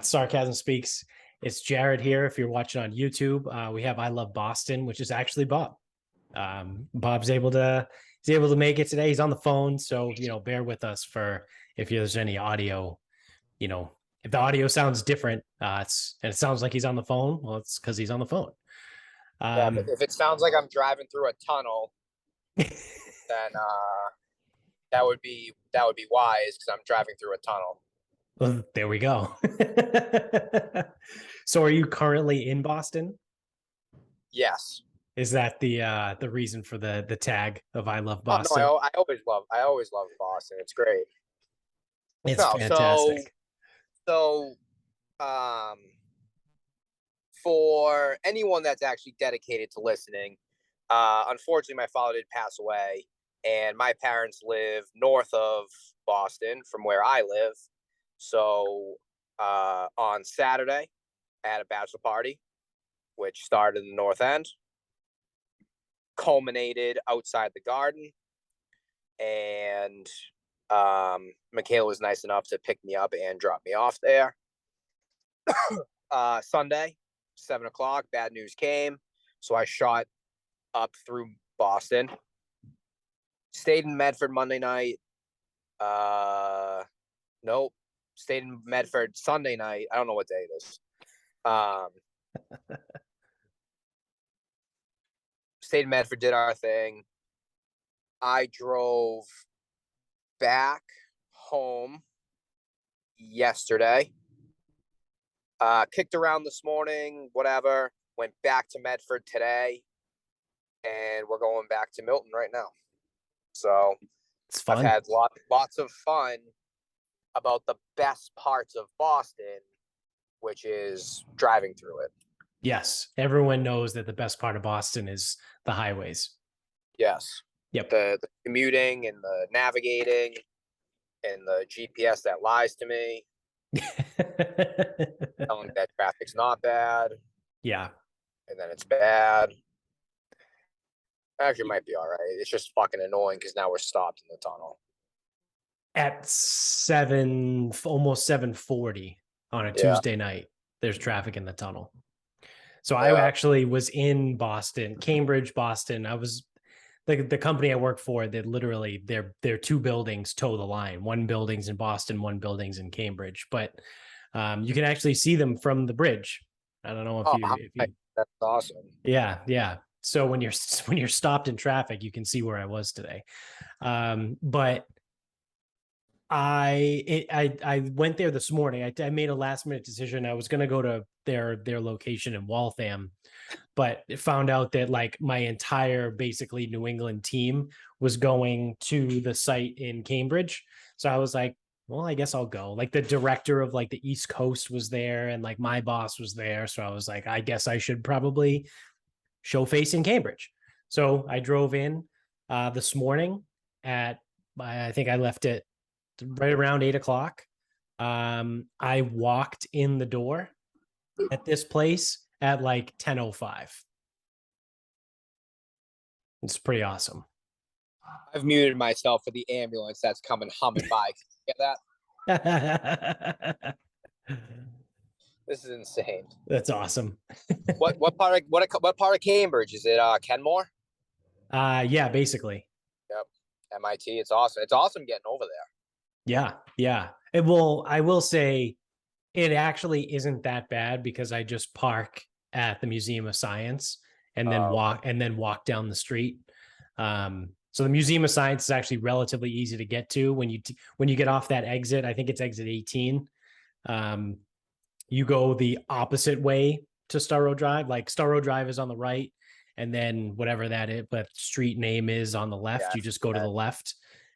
Sarcasm Speaks. It's Jared here. If you're watching on YouTube, we have I Love Boston, which is actually Bob. Bob's able to make it today. He's on the phone, so bear with us for if there's any audio. If the audio sounds different, and it sounds like he's on the phone. Well, it's because he's on the phone. Yeah, but if it sounds like I'm driving through a tunnel, then that would be wise because I'm driving through a tunnel. Well, there we go. So, are you currently in Boston? Yes. Is that the reason for the tag of I Love Oh Boston? no, I always love Boston. It's great. It's fantastic. So, for anyone that's actually dedicated to listening, unfortunately, my father did pass away, and my parents live north of Boston from where I live. So, on Saturday, I had a bachelor party, which started in the North End, culminated outside the garden, and Michaela was nice enough to pick me up and drop me off there. Sunday, 7:00, bad news came. So I shot up through Boston, stayed in Medford Monday night. Nope. Stayed in Medford Sunday night. I don't know what day it is. Stayed in Medford, did our thing. I drove back home yesterday. Kicked around this morning, whatever. Went back to Medford today, and we're going back to Milton right now. So It's fun. I've had lots of fun about the best parts of Boston, which is driving through it. Yes, everyone knows that the best part of Boston is the highways. Yes. Yep. The commuting and the navigating and the GPS that lies to me. Telling that traffic's not bad. Yeah. And then it's bad. Actually, it might be all right. It's just fucking annoying because now we're stopped in the tunnel. At almost 7:40 on a Tuesday night, there's traffic in the tunnel. So I actually was in Boston, Cambridge, Boston. I was the company I work for, that literally their two buildings toe the line. One building's in Boston, one building's in Cambridge, but you can actually see them from the bridge. I don't know if you that's awesome. Yeah. So when you're stopped in traffic, you can see where I was today. But I went there this morning. I made a last minute decision. I was going to go to their location in Waltham, but found out that like my entire basically New England team was going to the site in Cambridge. So I was like, well, I guess I'll go. Like the director of like the East Coast was there, and like my boss was there. So I was like, I guess I should probably show face in Cambridge. So I drove in this morning I think I left it right around 8:00. I walked in the door at this place at like 10:05. It's pretty awesome. I've muted myself for the ambulance that's coming humming by. Get that? This is insane. That's awesome. what part of Cambridge is it? Kenmore? Yeah, basically. Yep. MIT. It's awesome. It's awesome getting over there. Yeah. I will say it actually isn't that bad because I just park at the Museum of Science and then walk down the street. So the Museum of Science is actually relatively easy to get to when you get off that exit. I think it's exit 18. You go the opposite way to Starrow Drive. Like Starrow Drive is on the right, and then whatever that street name is on the left, you just go to the left,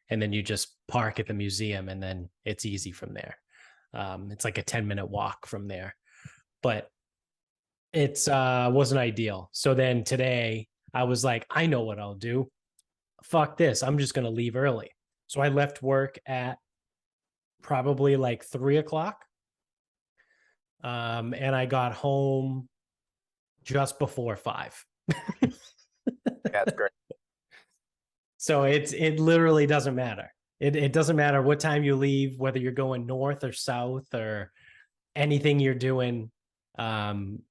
and then you just park at the museum, and then it's easy from there. It's like a 10-minute walk from there, but it's wasn't ideal. So then today I was like, I know what I'll do. Fuck this. I'm just going to leave early. So I left work at probably like 3:00. And I got home just before 5. That's great. So it literally doesn't matter. It doesn't matter what time you leave, whether you're going north or south or anything you're doing.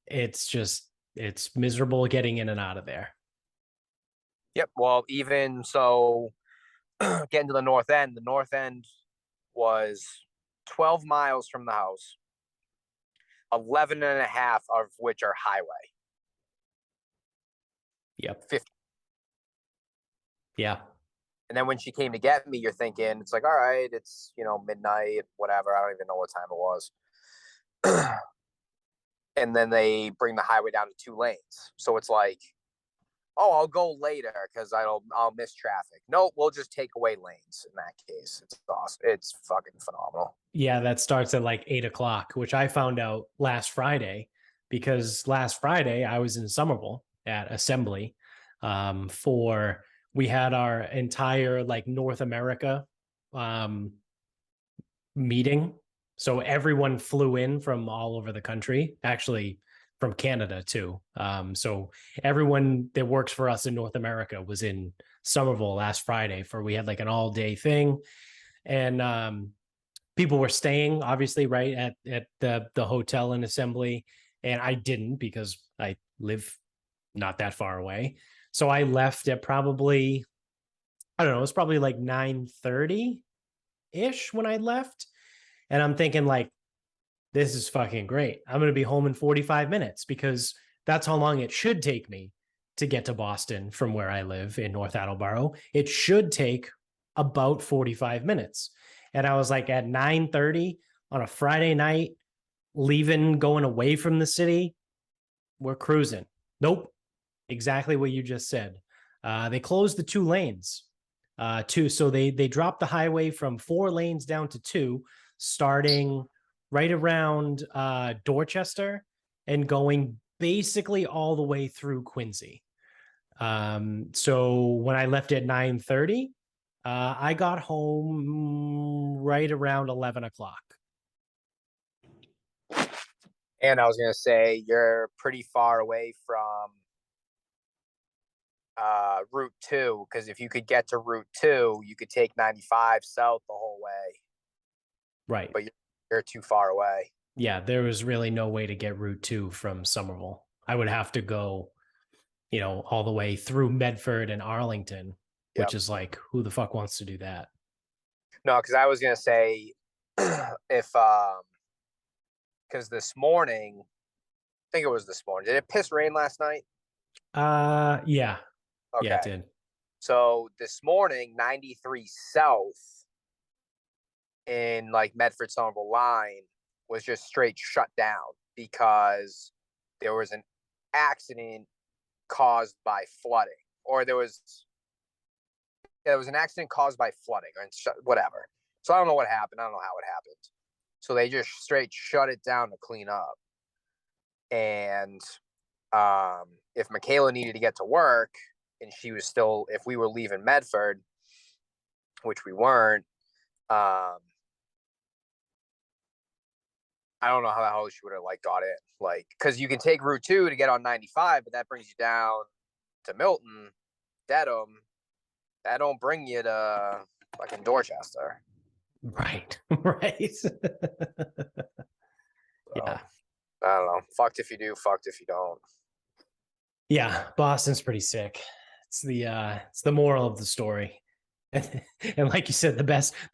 It's miserable getting in and out of there. Yep. Well, even so, getting to the North End was 12 miles from the house, 11 and a half of which are highway. Yep. 50. Yeah. And then when she came to get me, you're thinking, it's like, all right, it's, midnight, whatever. I don't even know what time it was. And then they bring the highway down to 2 lanes. So it's like, oh, I'll go later because I'll miss traffic. No, we'll just take away lanes in that case. It's awesome. It's fucking phenomenal. Yeah, that starts at like 8 o'clock, which I found out last Friday because last Friday I was in Somerville at Assembly for we had our entire like North America meeting. So everyone flew in from all over the country, actually from Canada too. So everyone that works for us in North America was in Somerville last Friday for we had like an all day thing. And people were staying obviously right at the hotel in Assembly, and I didn't because I live not that far away. So I left at probably, I don't know, it was probably like 9:30 ish when I left. And I'm thinking like, this is fucking great. I'm going to be home in 45 minutes because that's how long it should take me to get to Boston from where I live in North Attleboro. It should take about 45 minutes. And I was like at 9:30 on a Friday night, leaving, going away from the city, we're cruising. Nope. Exactly what you just said. They closed the 2 lanes. So they dropped the highway from 4 lanes down to 2, starting right around Dorchester and going basically all the way through Quincy. So when I left at 9:30, I got home right around 11 o'clock. And I was going to say, you're pretty far away from Route 2, because if you could get to Route 2, you could take 95 south the whole way. Right. But you're too far away. Yeah, there was really no way to get Route 2 from Somerville. I would have to go, all the way through Medford and Arlington, which is like, who the fuck wants to do that? No, because I was going to say, if, because this morning, I think it was this morning. Did it piss rain last night? Yeah. Okay. Yeah, it did. So this morning, 93 south in like Medford Somerville line was just straight shut down because there was an accident caused by flooding, or there was an accident caused by flooding, or whatever. So I don't know what happened. I don't know how it happened. So they just straight shut it down to clean up. And if Michaela needed to get to work and she was still, if we were leaving Medford, which we weren't, I don't know how the hell she would have like got it. Like, because you can take Route 2 to get on 95, but that brings you down to Milton, Dedham. That don't bring you to fucking Dorchester. Right. Right. So, yeah. I don't know. Fucked if you do, fucked if you don't. Yeah. Boston's pretty sick. It's the moral of the story. And like you said, the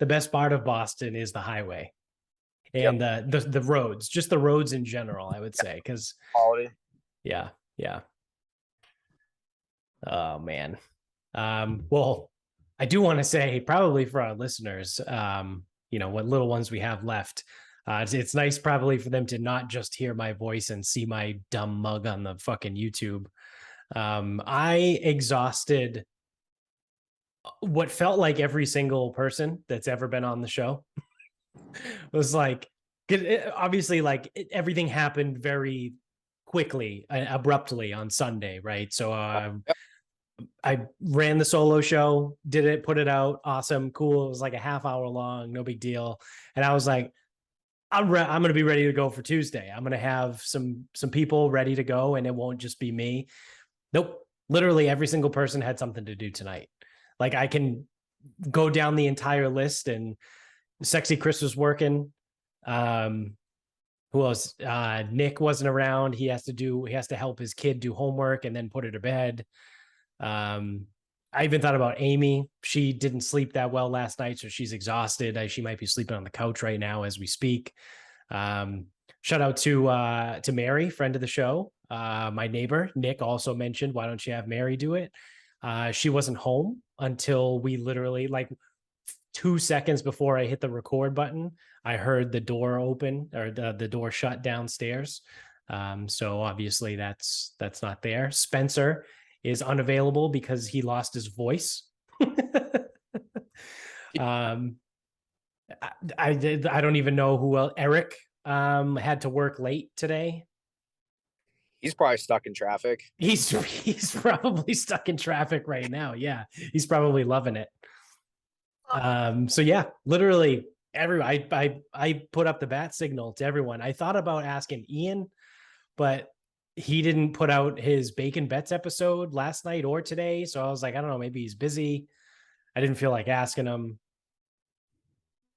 best part of Boston is the highway. And the roads, just the roads in general, I would say, because quality. Yeah. Oh man. Well, I do want to say, probably for our listeners, what little ones we have left, it's nice probably for them to not just hear my voice and see my dumb mug on the fucking YouTube. I exhausted what felt like every single person that's ever been on the show. Was like, obviously, like everything happened very quickly, abruptly on Sunday, right? So I ran the solo show, did it, put it out, awesome, cool. It was like a half hour long, no big deal. And I was like, I'm going to be ready to go for Tuesday. I'm going to have some people ready to go, and it won't just be me. Nope. Literally every single person had something to do tonight. Like I can go down the entire list, and Sexy Chris was working. Who Who else? Nick wasn't around. He has to help his kid do homework and then put her to bed. I even thought about Amy. She didn't sleep that well last night, so she's exhausted. She might be sleeping on the couch right now as we speak. Shout out to Mary, friend of the show. My neighbor Nick also mentioned, why don't you have Mary do it? She wasn't home until we literally, like, 2 seconds before I hit the record button, I heard the door open, or the door shut downstairs. So obviously that's not there. Spencer is unavailable because he lost his voice. I don't even know who else. Eric had to work late today. He's probably stuck in traffic. He's probably stuck in traffic right now. Yeah, he's probably loving it. So yeah, literally everyone. I put up the bat signal to everyone. I thought about asking Ian, but he didn't put out his Bacon Bets episode last night or today. So I was like, I don't know, maybe he's busy. I didn't feel like asking him.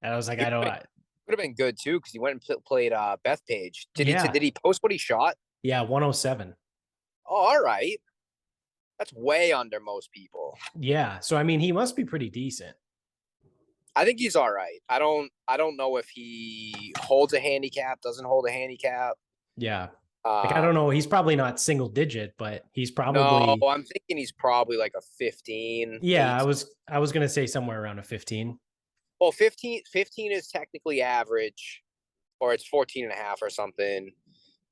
And I was like, I don't. Would have been good too because he went and played Bethpage. Did he post what he shot? Yeah, 107. Oh, all right. That's way under most people. Yeah, so I mean, he must be pretty decent. I think he's all right. I don't know if he holds a handicap, doesn't hold a handicap. Yeah. Like, I don't know. He's probably not single digit, but he's probably. No, I'm thinking he's probably like a 15. Yeah, 18. I was going to say somewhere around a 15. Well, 15 is technically average, or it's 14 and a half or something.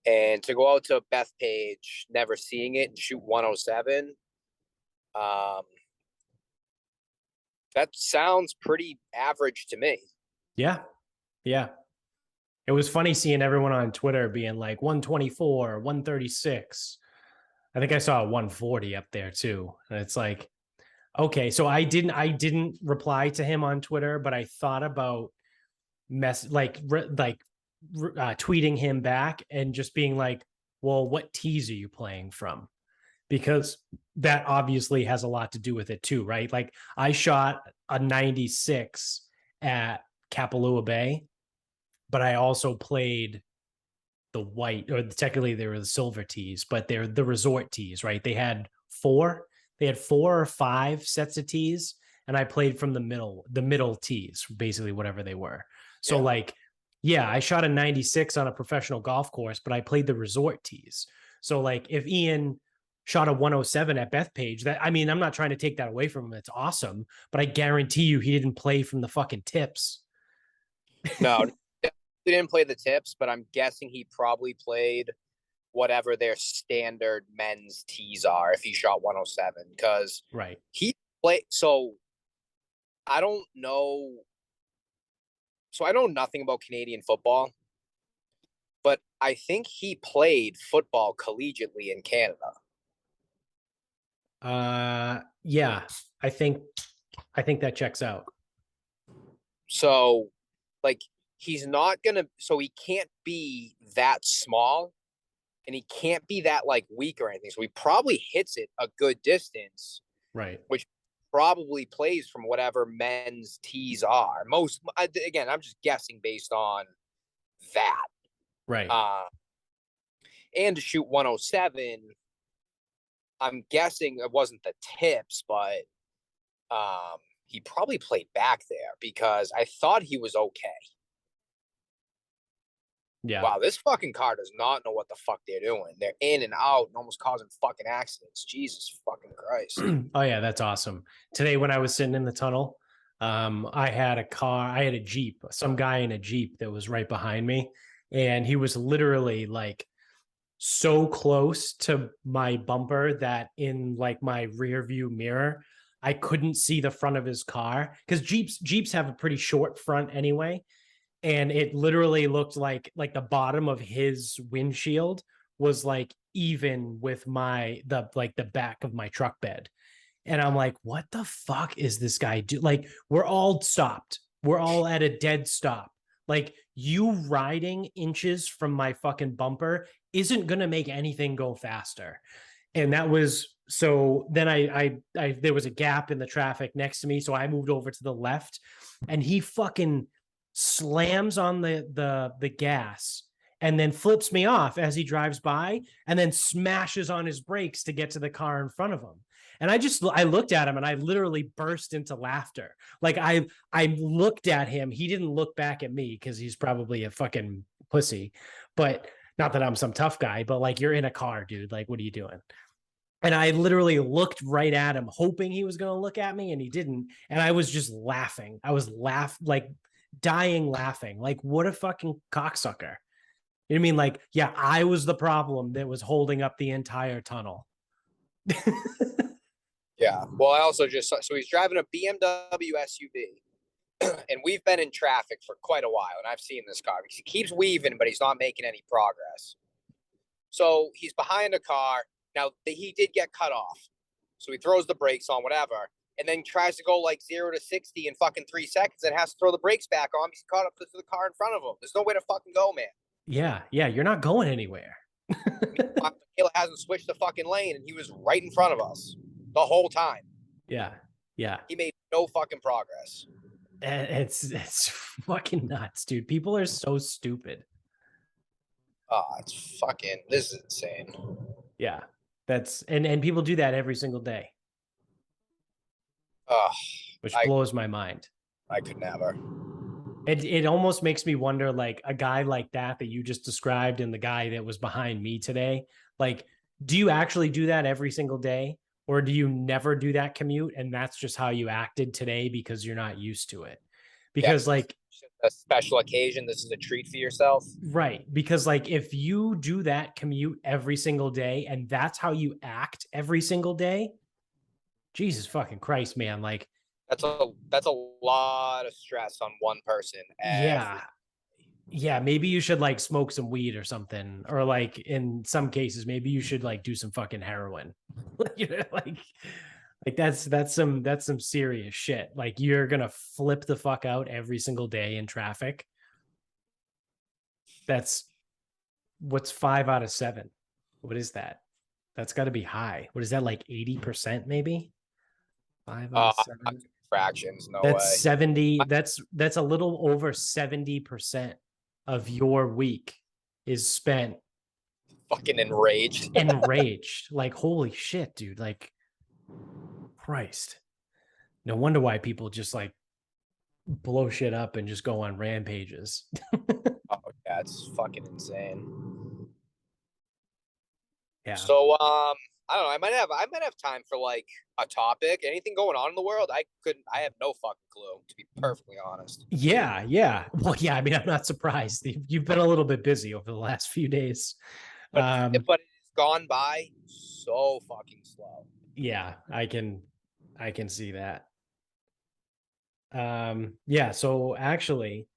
And to go out to Bethpage, never seeing it, and shoot 107, that sounds pretty average to me. Yeah. Yeah. It was funny seeing everyone on Twitter being like 124, 136. I think I saw a 140 up there too. And it's like, okay, so I didn't reply to him on Twitter, but I thought about tweeting him back and just being like, well, what tees are you playing from? Because that obviously has a lot to do with it too, right? Like, I shot a 96 at Kapalua Bay, but I also played the white, or technically they were the silver tees, but they're the resort tees, right? They had four or five sets of tees, and I played from the middle tees, basically whatever they were. So yeah, I shot a 96 on a professional golf course, but I played the resort tees. So like, if Ian shot a 107 at Bethpage, that, I mean, I'm not trying to take that away from him. It's awesome, but I guarantee you he didn't play from the fucking tips. No, he didn't play the tips, but I'm guessing he probably played whatever their standard men's tees are if he shot 107, because right, he played. So I don't know. So I know nothing about Canadian football, but I think he played football collegiately in Canada. Yeah, I think that checks out. So, like, he's not gonna. So he can't be that small, and he can't be that like weak or anything. So he probably hits it a good distance, right? Which probably plays from whatever men's tees are. Again, I'm just guessing based on that, right? And to shoot 107, I'm guessing it wasn't the tips, but he probably played back there because I thought he was okay. Yeah. Wow, this fucking car does not know what the fuck they're doing. They're in and out and almost causing fucking accidents. Jesus fucking Christ. Oh yeah, that's awesome. Today when I was sitting in the tunnel, I had a Jeep, some guy in a Jeep that was right behind me, and he was literally like so close to my bumper that in like my rear view mirror, I couldn't see the front of his car, because Jeeps have a pretty short front anyway. And it literally looked like the bottom of his windshield was like even with the back of my truck bed. And I'm like, what the fuck is this guy do? Like, we're all stopped. We're all at a dead stop. Like, you riding inches from my fucking bumper isn't going to make anything go faster. And that was, so then I there was a gap in the traffic next to me. So I moved over to the left, and he fucking slams on the gas and then flips me off as he drives by and then smashes on his brakes to get to the car in front of him. And I looked at him and I literally burst into laughter. Like I looked at him. He didn't look back at me because he's probably a fucking pussy. But not that I'm some tough guy, but like, you're in a car, dude. Like, what are you doing? And I literally looked right at him, hoping he was going to look at me, and he didn't. And I was just laughing. I was like dying laughing. Like, what a fucking cocksucker. You know what I mean? Like, yeah, I was the problem that was holding up the entire tunnel. Yeah. Well, I also just so he's driving a BMW SUV, and we've been in traffic for quite a while, and I've seen this car because he keeps weaving, but he's not making any progress. So he's behind a car. Now, he did get cut off. So he throws the brakes on, whatever, and then tries to go like 0 to 60 in fucking 3 seconds and has to throw the brakes back on. He's caught up to the car in front of him. There's no way to fucking go, man. Yeah, you're not going anywhere. Michaela hasn't switched the fucking lane, and he was right in front of us the whole time. Yeah. He made no fucking progress. It's fucking nuts, dude. People are so stupid. Oh, this is insane. Yeah. That's and people do that every single day. Which blows my mind. I could never. It almost makes me wonder, like, a guy like that you just described and the guy that was behind me today, like, do you actually do that every single day? Or do you never do that commute and that's just how you acted today because you're not used to it? Because like a special occasion, this is a treat for yourself. Right. Because like if you do that commute every single day and that's how you act every single day, Jesus fucking Christ, man. Like that's a lot of stress on one person. Yeah, maybe you should like smoke some weed or something, or like in some cases maybe you should like do some fucking heroin. You know, like that's some serious shit. Like you're gonna flip the fuck out every single day in traffic. That's what's 5 out of 7. What is that? That's got to be high. What is that, like 80% maybe? 5 out of 7 fractions. No that's way. 70. That's a little over 70% of your week is spent fucking enraged. Like, holy shit, dude. Like, Christ. No wonder why people just like blow shit up and just go on rampages. Oh yeah, it's fucking insane. Yeah. So I don't know. I might have time for like a topic. Anything going on in the world? I have no fucking clue, to be perfectly honest. Yeah. Well, yeah. I mean, I'm not surprised. You've been a little bit busy over the last few days, but it's gone by so fucking slow. Yeah, I can see that. Yeah. So actually,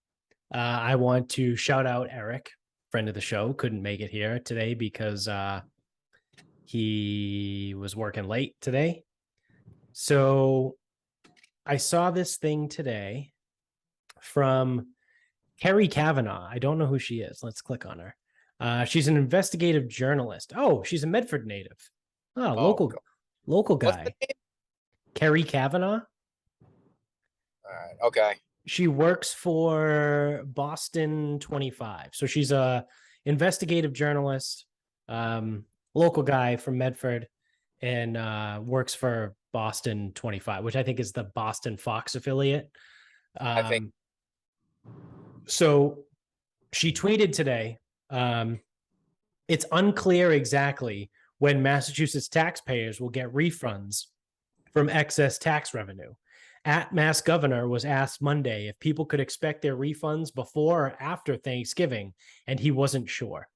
I want to shout out Eric, friend of the show. Couldn't make it here today because he was working late today. So I saw this thing today from Carrie Kavanaugh. I don't know who she is. Let's click on her. She's an investigative journalist. Oh, she's a Medford native. Local guy. Carrie Kavanaugh. All right. Okay. She works for Boston 25. So she's a investigative journalist, local guy from Medford, and works for Boston 25, which I think is the Boston Fox affiliate. I think. So she tweeted today, it's unclear exactly when Massachusetts taxpayers will get refunds from excess tax revenue. Mass Governor was asked Monday if people could expect their refunds before or after Thanksgiving, and he wasn't sure.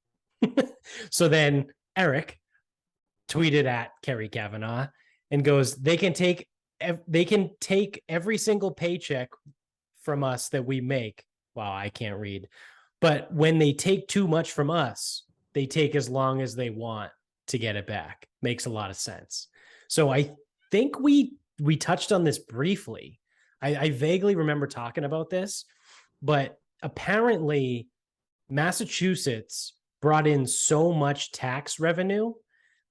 So then Eric tweeted at Carrie Kavanaugh and goes, they can take every single paycheck from us that we make. Wow, I can't read. But when they take too much from us, they take as long as they want to get it back. Makes a lot of sense. So I think we touched on this briefly. I vaguely remember talking about this, but apparently Massachusetts brought in so much tax revenue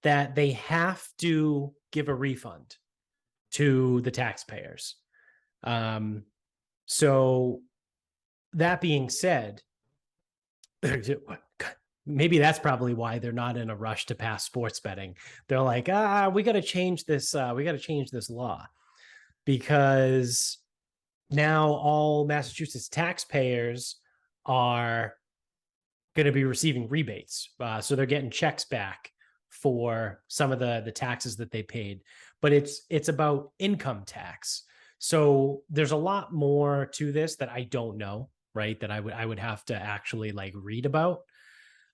that they have to give a refund to the taxpayers. So that being said, maybe that's probably why they're not in a rush to pass sports betting. They're like, we got to change this. We got to change this law because now all Massachusetts taxpayers are going to be receiving rebates. So they're getting checks back for some of the taxes that they paid, but it's about income tax. So there's a lot more to this that I don't know, right? That I would have to actually like read about.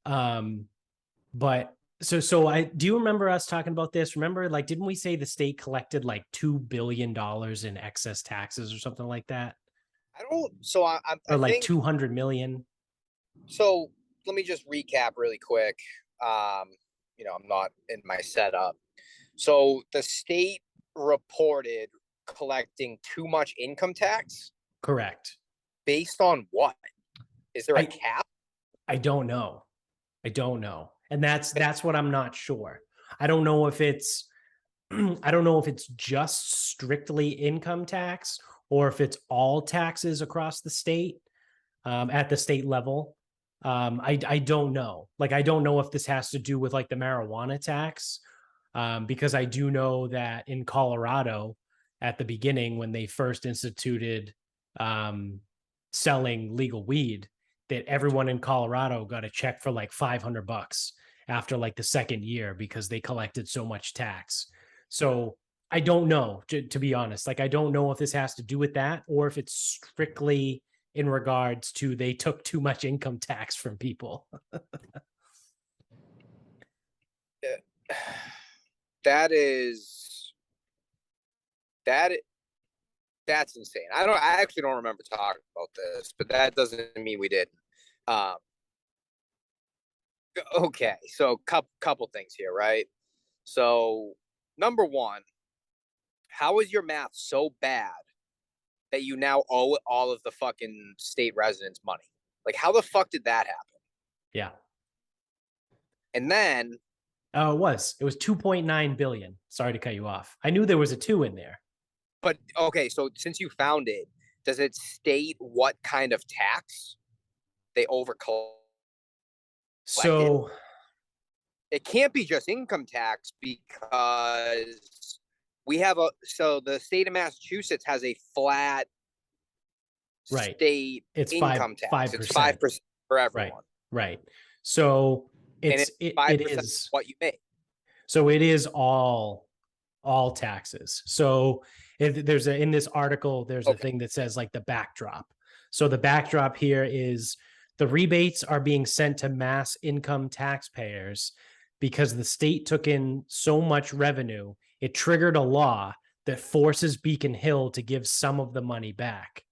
But so I do you remember us talking about this? Remember, like, didn't we say the state collected like $2 billion in excess taxes or something like that? I don't. So I Or like think 200 million? so. Let me just recap really quick. I'm not in my setup. So the state reported collecting too much income tax Correct. based on what? Is there a I cap? I don't know. I don't know. And that's what I'm not sure. I don't know if it's I don't know if it's just strictly income tax or if it's all taxes across the state at the state level. I don't know. Like I don't know if this has to do with like the marijuana tax, because I do know that in Colorado at the beginning when they first instituted um, selling legal weed, that everyone in Colorado got a check for like $500 after like the second year because they collected so much tax. So I don't know, to be honest. Like I don't know if this has to do with that or if it's strictly in regards to they took too much income tax from people. That is that that's insane. I actually don't remember talking about this, but that doesn't mean we didn't. Um, okay, so couple things here, right? So number one, how is your math so bad that you now owe all of the fucking state residents money? Like, how the fuck did that happen? Yeah. And then, It was 2.9 billion. Sorry to cut you off. I knew there was a 2 in there. but okay, so since you found it, does it state what kind of tax they over collected? So It can't be just income tax because so the state of Massachusetts has a flat right. state It's income tax. It's 5%. 5% for Right. everyone. Right. So And it's it 5% of is what you make. so it is all taxes. So if there's in this article, there's a Okay. thing that says like the backdrop. So the backdrop here is the rebates are being sent to mass income taxpayers because the state took in so much revenue, it triggered a law that forces Beacon Hill to give some of the money back.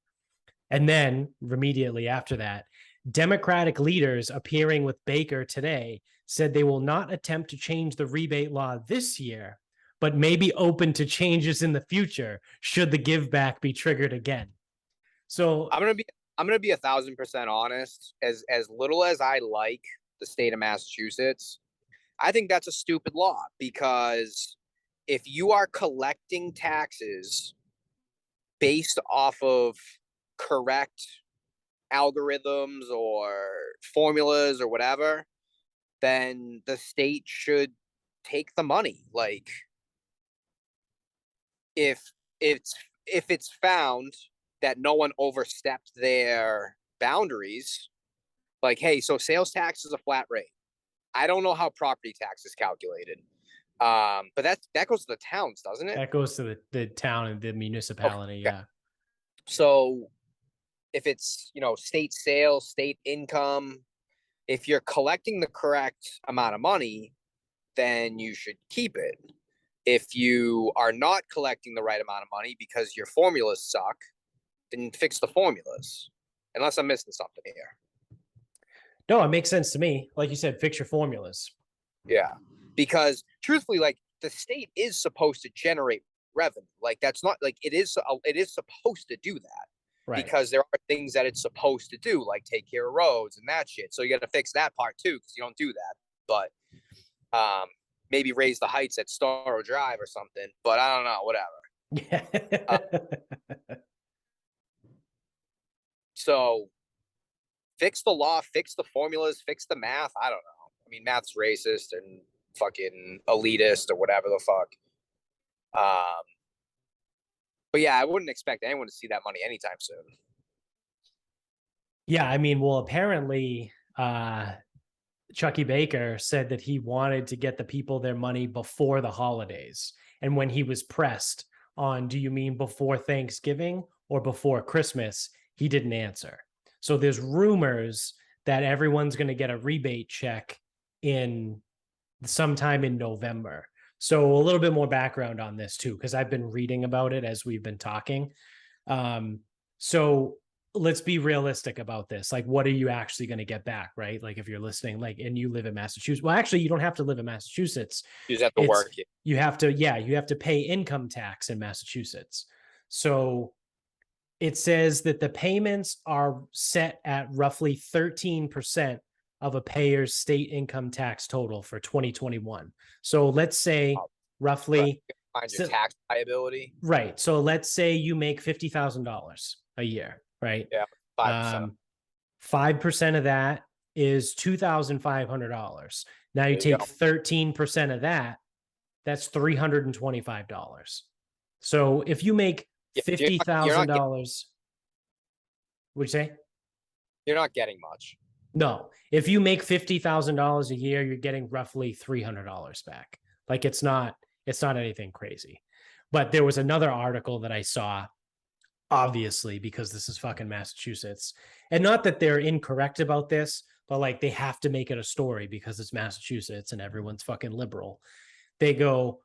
And then immediately after that, Democratic leaders appearing with Baker today said they will not attempt to change the rebate law this year, but may be open to changes in the future should the give back be triggered again. So I'm gonna be 1,000% honest. As little as I like the state of Massachusetts, I think that's a stupid law because if you are collecting taxes based off of correct algorithms or formulas or whatever, then the state should take the money. Like if it's if it's found that no one overstepped their boundaries, like hey, so sales tax is a flat rate. I don't know how property tax is calculated. But that goes to the towns, doesn't it? that goes to the town and the municipality. Okay. Yeah. So if it's state sales, state income, if you're collecting the correct amount of money, then you should keep it. If you are not collecting the right amount of money because your formulas suck, then fix the formulas. Unless I'm missing something here. No, it makes sense to me. Like you said, fix your formulas. Yeah. Because truthfully, like the state is supposed to generate revenue. Like that's not like it is supposed to do that. Right. Because there are things that it's supposed to do, like take care of roads and that shit. So you got to fix that part too, because you don't do that. But maybe raise the heights at Starro Drive or something. But I don't know, whatever. Yeah. So fix the law, fix the formulas, fix the math. I don't know. I mean, math's racist and fucking elitist or whatever the fuck. But yeah, I wouldn't expect anyone to see that money anytime soon. Yeah, I mean, well, apparently, Chucky Baker said that he wanted to get the people their money before the holidays. And when he was pressed on, do you mean before Thanksgiving or before Christmas? He didn't answer. So there's rumors that everyone's going to get a rebate check in sometime in November. So a little bit more background on this too, because I've been reading about it as we've been talking. So let's be realistic about this. Like, what are you actually going to get back, right? Like, if you're listening, like, and you live in Massachusetts, well, actually, you don't have to live in Massachusetts. You just have to work. You have to, yeah, you have to pay income tax in Massachusetts. So it says that the payments are set at roughly 13% of a payer's state income tax total for 2021. So let's say roughly find your tax liability. Right. So let's say you make $50,000 a year, right? Yeah. 5%. 5% of that is $2,500. Now you take 13% of that, that's $325. So if you make $50,000, what'd you say? You're not getting much. No. If you make $50,000 a year, you're getting roughly $300 back. Like, it's not anything crazy. But there was another article that I saw, obviously, because this is fucking Massachusetts. And not that they're incorrect about this, but like, they have to make it a story because it's Massachusetts and everyone's fucking liberal. They go,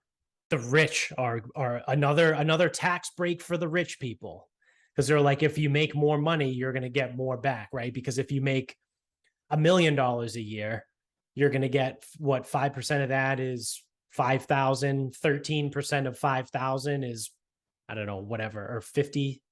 the rich are another tax break for the rich people. Because they're like, if you make more money, you're going to get more back, right? Because if you make $1 million a year, you're going to get what, 5% of that is 5,000, 13% of 5,000 is, I don't know, whatever, or 50.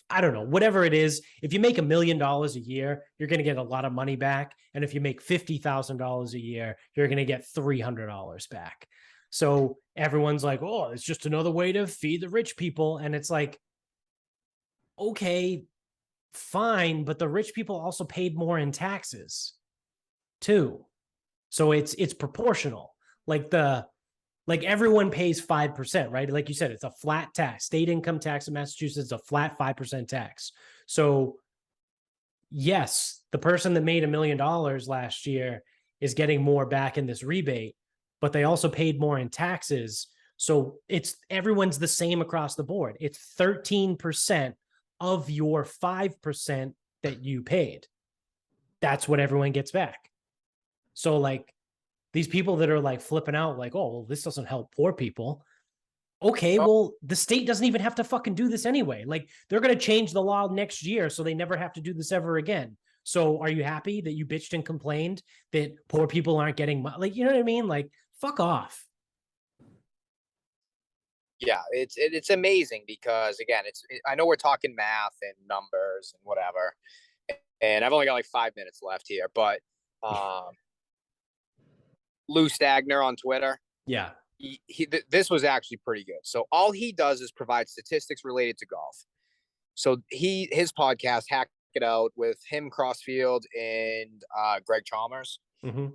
I don't know, whatever it is. If you make $1 million a year, you're going to get a lot of money back. And if you make $50,000 a year, you're going to get $300 back. So everyone's like, oh, it's just another way to feed the rich people. And it's like, okay, fine, but the rich people also paid more in taxes too. So it's proportional. Like everyone pays 5%, right? Like you said, it's a flat tax. State income tax in Massachusetts is a flat 5% tax. So yes, the person that made $1 million last year is getting more back in this rebate, but they also paid more in taxes. So everyone's the same across the board. It's 13% of your 5% that you paid. That's what everyone gets back. So like, these people that are like flipping out, like, oh, well, this doesn't help poor people. Okay, well, the state doesn't even have to fucking do this anyway. Like, they're going to change the law next year so they never have to do this ever again. So are you happy that you bitched and complained that poor people aren't getting money? Like, you know what I mean? Like, fuck off. Yeah, it's amazing because, again, I know we're talking math and numbers and whatever, and I've only got like 5 minutes left here, but Lou Stagner on Twitter. Yeah. This was actually pretty good. So all he does is provide statistics related to golf. So his podcast, Hack It Out, with him, Crossfield, and Greg Chalmers. Mm-hmm.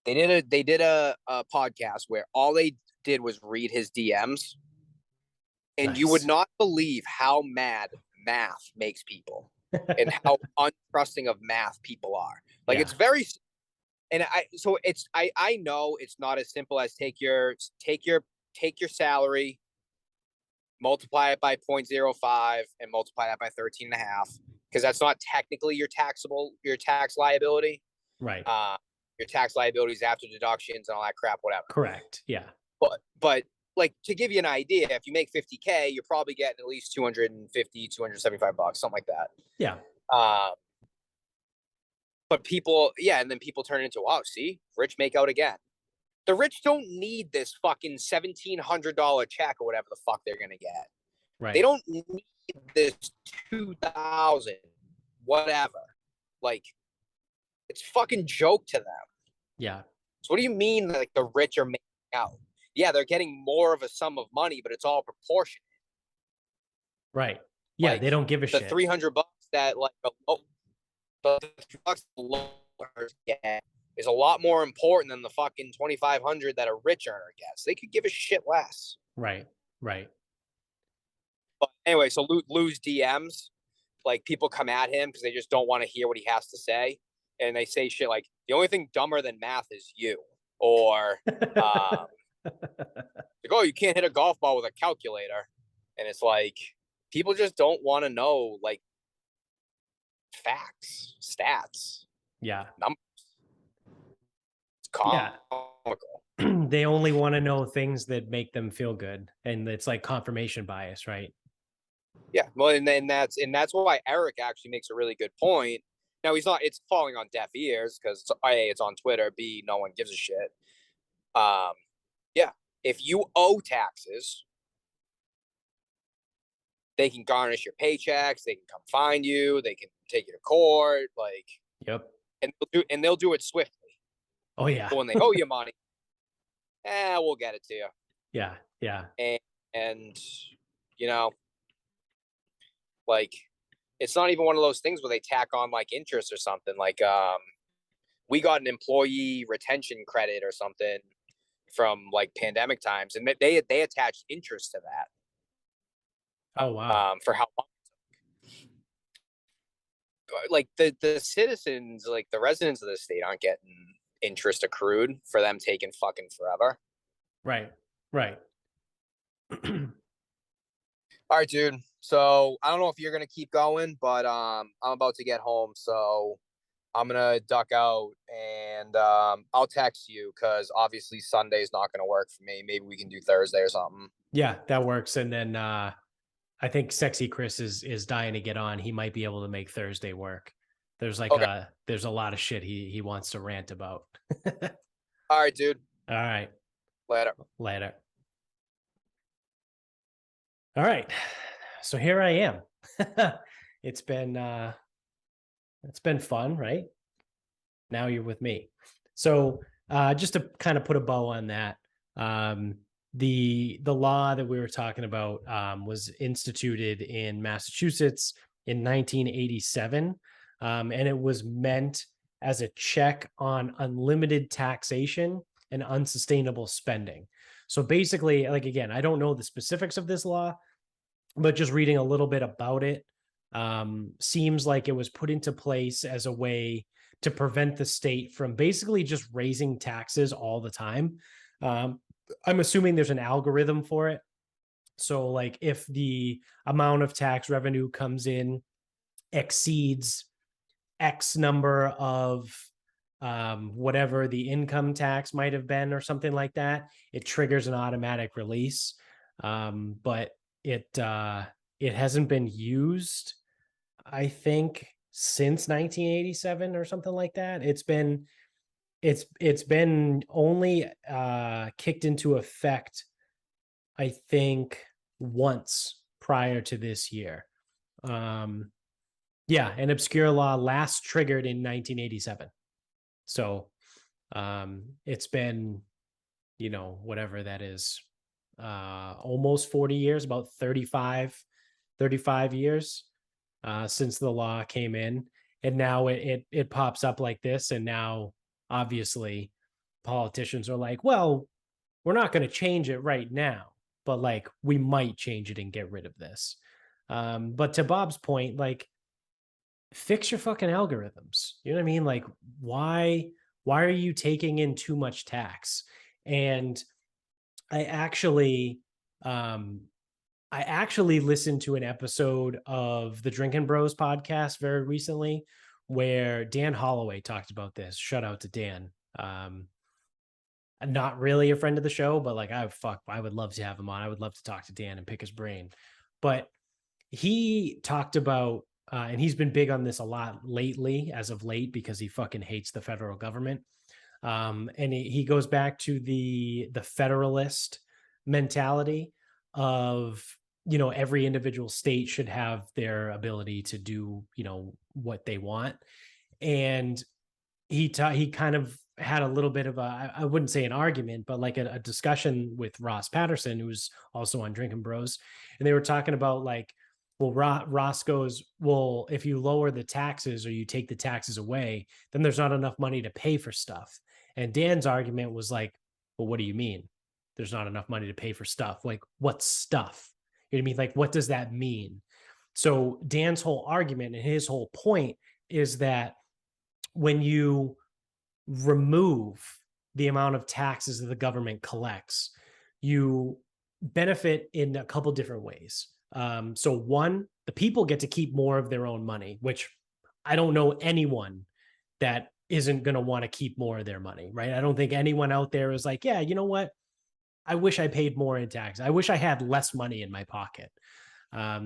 They did a podcast where all they did was read his DMs, and Nice. You would not believe how mad math makes people and how untrusting of math people are. Like, it's very. And I know it's not as simple as take your salary, multiply it by 0.05 and multiply that by 13.5, because that's not technically your tax liability. Right. Your tax liability is after deductions and all that crap, whatever. Correct. Yeah. But like, to give you an idea, if you make $50K, you're probably getting at least $250, $275, something like that. Yeah. But people, and then people turn it into, wow, see, rich make out again. The rich don't need this fucking $1,700 check or whatever the fuck they're going to get. Right. They don't need this 2,000, whatever. Like, it's fucking joke to them. Yeah. So what do you mean, like, the rich are making out? Yeah, they're getting more of a sum of money, but it's all proportionate. Right. Yeah, like, they don't give a shit. The $300 that, like, But the $3 get is a lot more important than the fucking 2,500 that a rich earner gets. They could give a shit less. Right. Right. But anyway, so lose DMs, like people come at him because they just don't want to hear what he has to say, and they say shit like, "The only thing dumber than math is you," or like, "Oh, you can't hit a golf ball with a calculator," and it's like people just don't want to know like facts, stats, Yeah. numbers. It's Yeah. comical. They only want to know things that make them feel good. And it's like confirmation bias, right? Yeah, well, and that's why Eric actually makes a really good point. Now he's not; it's falling on deaf ears because A, it's on Twitter. B, no one gives a shit. Um, yeah, if you owe taxes, they can garnish your paychecks. They can come find you. They can take you to court. Like, Yep. and they'll do it swiftly. Oh yeah. But when they owe you money, we'll get it to you. Yeah. Yeah. And you know, like, it's not even one of those things where they tack on like interest or something. Like, we got an employee retention credit or something from like pandemic times, and they attached interest to that. Oh wow. For how long? Like the citizens, like the residents of the state, aren't getting interest accrued for them taking fucking forever. Right. Right. All right, dude. So I don't know if you're gonna keep going, but I'm about to get home, so I'm gonna duck out and I'll text you because obviously Sunday's not gonna work for me. Maybe we can do Thursday or something. Yeah, that works. And then I think Sexy Chris is dying to get on. He might be able to make Thursday work. There's like Okay. there's a lot of shit he wants to rant about. All right, dude. All right. Later. Later. All right. So here I am. It's been fun, right? Now you're with me. So just to kind of put a bow on that, the law that we were talking about was instituted in Massachusetts in 1987, and it was meant as a check on unlimited taxation and unsustainable spending. So basically, like again, I don't know the specifics of this law, but just reading a little bit about it, seems like it was put into place as a way to prevent the state from basically just raising taxes all the time. I'm assuming there's an algorithm for it. So, like, if the amount of tax revenue comes in exceeds X number of whatever the income tax might have been or something like that, it triggers an automatic release. But it hasn't been used, I think, since 1987 or something like that. It's been only kicked into effect, I think, once prior to this year. Yeah, an obscure law last triggered in 1987. So it's been, whatever that is, almost 40 years, about 35 years since the law came in. And now it pops up like this. And now obviously politicians are like, well, we're not going to change it right now, but like we might change it and get rid of this. But to Bob's point, like, fix your fucking algorithms. You know what I mean? Like, why are you taking in too much tax? And I actually listened to an episode of the Drinking Bros podcast very recently where Dan Holloway talked about this. Shout out to Dan. I'm not really a friend of the show, but like I would love to have him on. I would love to talk to Dan and pick his brain. But he talked about and he's been big on this a lot lately, as of late, because he fucking hates the federal government. And he goes back to the federalist mentality of, every individual state should have their ability to do, what they want. And he kind of had a little bit of I wouldn't say an argument, but like a discussion with Ross Patterson, who's also on Drinking Bros. And they were talking about like, Well, Ross goes, well, if you lower the taxes or you take the taxes away, then there's not enough money to pay for stuff. And Dan's argument was like, well, what do you mean? There's not enough money to pay for stuff. Like, what stuff? You know what I mean? Like, what does that mean? So Dan's whole argument and his whole point is that when you remove the amount of taxes that the government collects, you benefit in a couple different ways. So one, the people get to keep more of their own money, which I don't know anyone that isn't going to want to keep more of their money, right? I don't think anyone out there is like, yeah, you know what? I wish I paid more in tax. I wish I had less money in my pocket.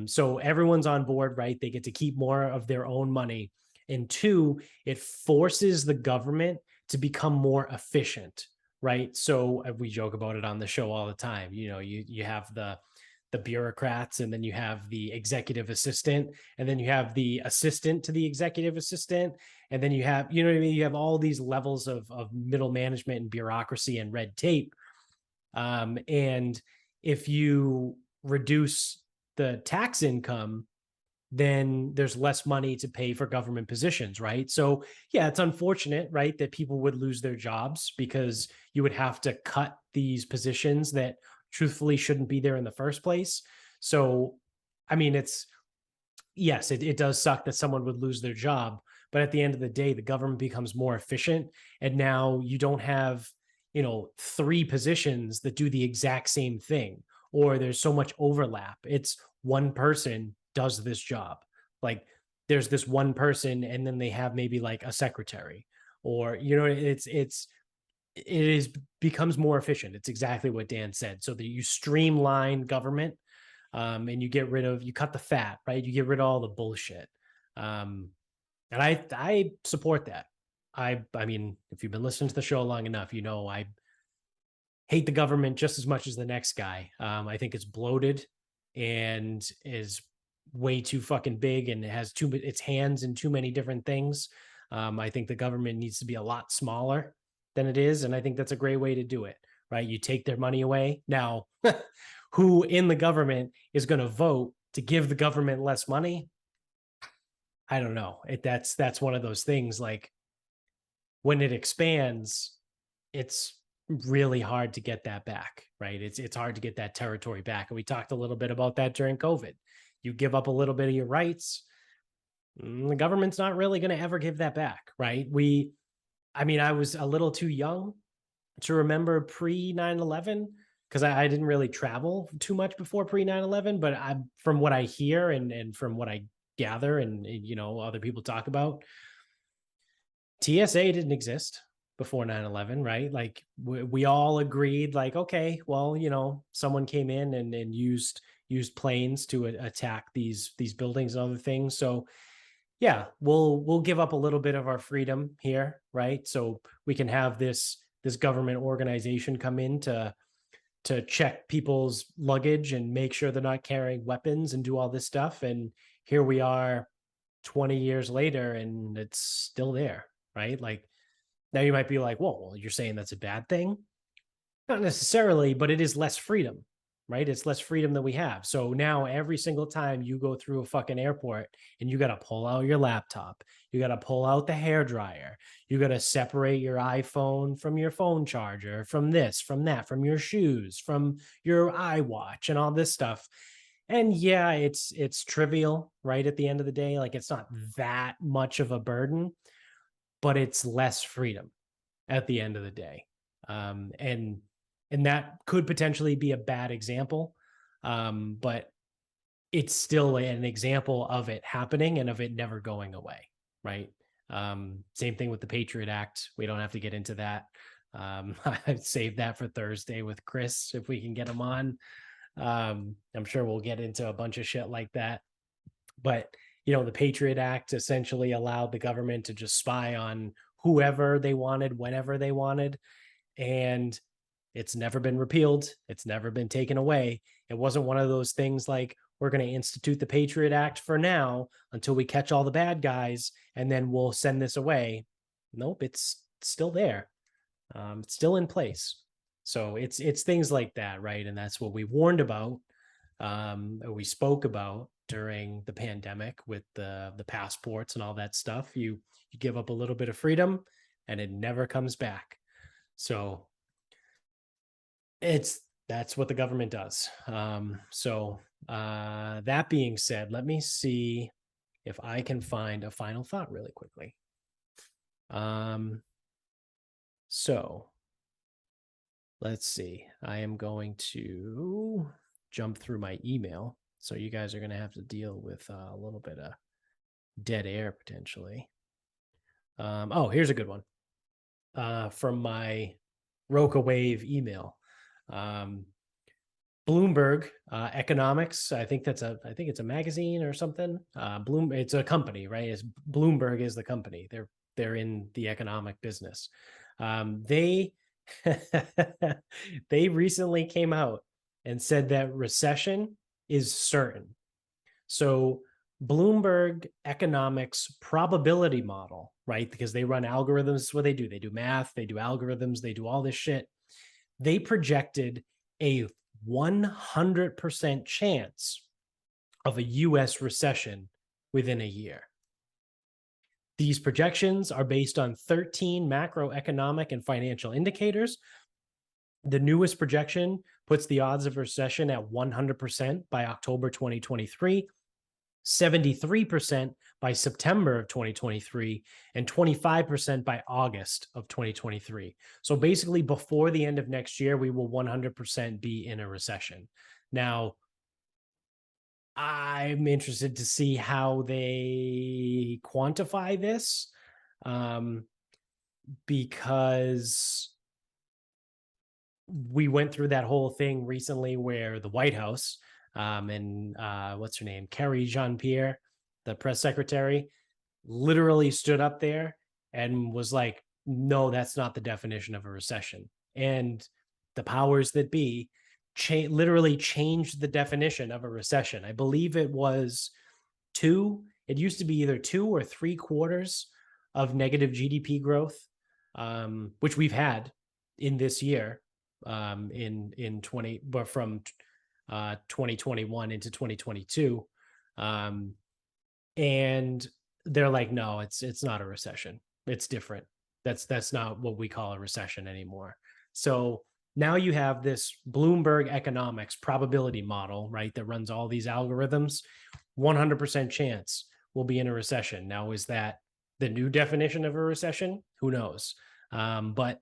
So everyone's on board, right? They get to keep more of their own money. And two, it forces the government to become more efficient, right? So we joke about it on the show all the time. You know, you have the bureaucrats, and then you have the executive assistant, and then you have the assistant to the executive assistant, and then you have, you know what I mean? You have all these levels of middle management and bureaucracy and red tape. And if you reduce the tax income, then there's less money to pay for government positions, right? So, yeah, it's unfortunate, right, that people would lose their jobs because you would have to cut these positions that truthfully shouldn't be there in the first place. So, I mean, yes, it does suck that someone would lose their job, but at the end of the day, the government becomes more efficient. And now you don't have, you know, three positions that do the exact same thing, or there's so much overlap. It's one person does this job. Like there's this one person, and then they have maybe like a secretary, or, you know, it is becomes more efficient. It's exactly what Dan said. So that you streamline government, and you cut the fat, right? You get rid of all the bullshit. And I support that. I mean, if you've been listening to the show long enough, you know I hate the government just as much as the next guy. I think it's bloated and is way too fucking big, and it has its hands in too many different things. I think the government needs to be a lot smaller than it is, and I think that's a great way to do it. Right? You take their money away. Now, who in the government is going to vote to give the government less money? I don't know. That's one of those things. Like when it expands, it's really hard to get that back, right? It's hard to get that territory back. And we talked a little bit about that during COVID. You give up a little bit of your rights, the government's not really going to ever give that back, right? I mean, I was a little too young to remember pre 9/11 because I didn't really travel too much before pre 9/11, but from what I hear and from what I gather and, you know, other people talk about, TSA didn't exist before 9/11, right? Like we all agreed like, okay, well, you know, someone came in and used planes to attack these buildings and other things. So yeah, we'll give up a little bit of our freedom here, right? So we can have this government organization come in to check people's luggage and make sure they're not carrying weapons and do all this stuff. And here we are 20 years later, and it's still there, right? Like now you might be like, whoa, well, you're saying that's a bad thing? Not necessarily, but it is less freedom, right? It's less freedom that we have. So now every single time you go through a fucking airport and you got to pull out your laptop, you got to pull out the hair dryer, you got to separate your iPhone from your phone charger, from this, from that, from your shoes, from your iWatch and all this stuff. And yeah, it's trivial, right? At the end of the day, like it's not that much of a burden, but it's less freedom at the end of the day. And that could potentially be a bad example, but it's still an example of it happening and of it never going away, right? Same thing with the Patriot Act. We don't have to get into that. I'd save that for Thursday with Chris if we can get him on. I'm sure we'll get into a bunch of shit like that. But, you know, the Patriot Act essentially allowed the government to just spy on whoever they wanted, whenever they wanted. And it's never been repealed. It's never been taken away. It wasn't one of those things like we're going to institute the Patriot Act for now until we catch all the bad guys and then we'll send this away. Nope, it's still there. It's still in place. So it's things like that, right? And that's what we warned about, or we spoke about during the pandemic with the passports and all that stuff. You give up a little bit of freedom and it never comes back. So that's what the government does. That being said, let me see if I can find a final thought really quickly. So let's see. I am going to jump through my email. So you guys are going to have to deal with a little bit of dead air potentially. Here's a good one. From my Roca Wave email. Bloomberg Economics. I think it's a magazine or something. It's a company, right? Bloomberg is the company. They're in the economic business. They they recently came out and said that recession is certain. So Bloomberg Economics probability model, right? Because they run algorithms. What they do math, they do algorithms, they do all this shit. They projected a 100% chance of a US recession within a year. These projections are based on 13 macroeconomic and financial indicators. The newest projection puts the odds of recession at 100% by October 2023, 73% by September of 2023, and 25% by August of 2023. So basically, before the end of next year, we will 100% be in a recession. Now, I'm interested to see how they quantify this, because we went through that whole thing recently where the White House and what's her name, Carrie Jean-Pierre, the press secretary, literally stood up there and was like, no, that's not the definition of a recession. And the powers that be literally changed the definition of a recession. I believe it was it used to be either 2 or 3 quarters of negative GDP growth, which we've had in this year, from 2021 into 2022. And they're like, no, it's not a recession. It's different. That's not what we call a recession anymore. So now you have this Bloomberg Economics probability model, right, that runs all these algorithms. 100% chance we'll be in a recession. Now, is that the new definition of a recession? Who knows? But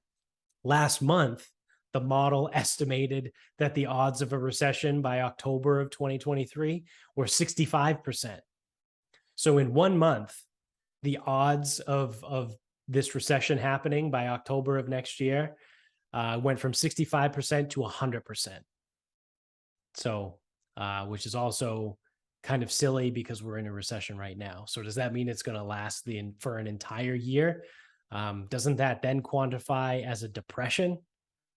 last month, the model estimated that the odds of a recession by October of 2023 were 65%. So in 1 month, the odds of this recession happening by October of next year went from 65% to 100%. So, which is also kind of silly because we're in a recession right now. So does that mean it's going to last for an entire year? Doesn't that then quantify as a depression?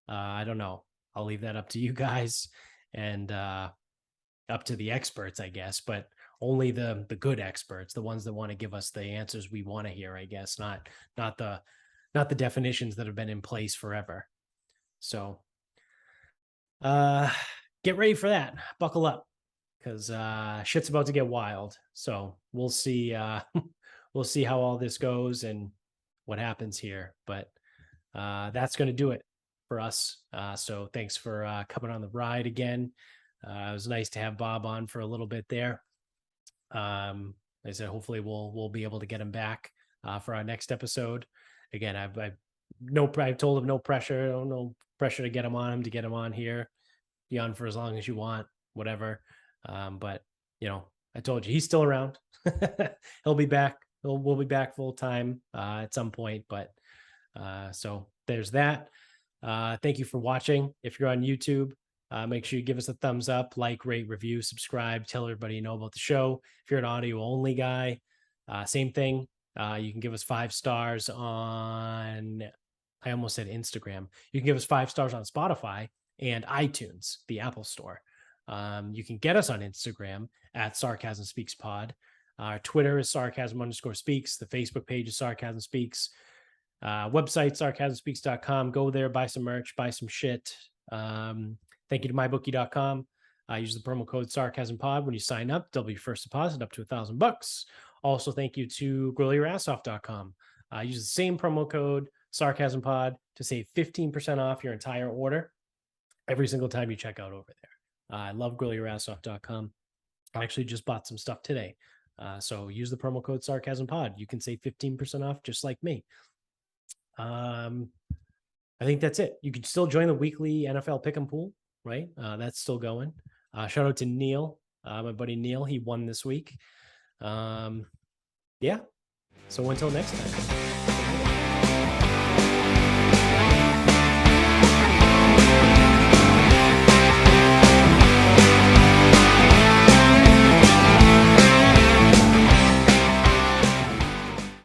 I don't know. I'll leave that up to you guys and up to the experts, I guess, but only the good experts, the ones that want to give us the answers we want to hear, I guess, not the definitions that have been in place forever. So get ready for that. Buckle up, because shit's about to get wild. So we'll see we'll see how all this goes and what happens here. But that's going to do it for us. So thanks for coming on the ride again. It was nice to have Bob on for a little bit there. Like I said, hopefully we'll be able to get him back for our next episode. Again, I've told him no pressure, no pressure to get him on here. Be on for as long as you want, whatever. But I told you he's still around. He'll be back. We'll be back full time at some point. But so there's that. Thank you for watching. If you're on YouTube, make sure you give us a thumbs up, like, rate, review, subscribe, tell everybody you know about the show. If you're an audio only guy, same thing. You can give us 5 stars on, I almost said Instagram. You can give us 5 stars on Spotify and iTunes, the Apple Store. You can get us on Instagram at Sarcasm Speaks Pod. Our Twitter is Sarcasm_speaks. The Facebook page is Sarcasm Speaks. Website, sarcasmspeaks.com. Go there, buy some merch, buy some shit. Thank you to mybookie.com. Use the promo code SarcasmPod when you sign up. Double your first deposit up to $1,000. Also, thank you to grillyourassoff.com. Use the same promo code SarcasmPod to save 15% off your entire order every single time you check out over there. I love grillyourassoff.com. I actually just bought some stuff today. So use the promo code SarcasmPod. You can save 15% off just like me. I think that's it. You can still join the weekly NFL Pick'em Pool, right? That's still going. Shout out to Neil, my buddy Neil. He won this week. Yeah. So until next time.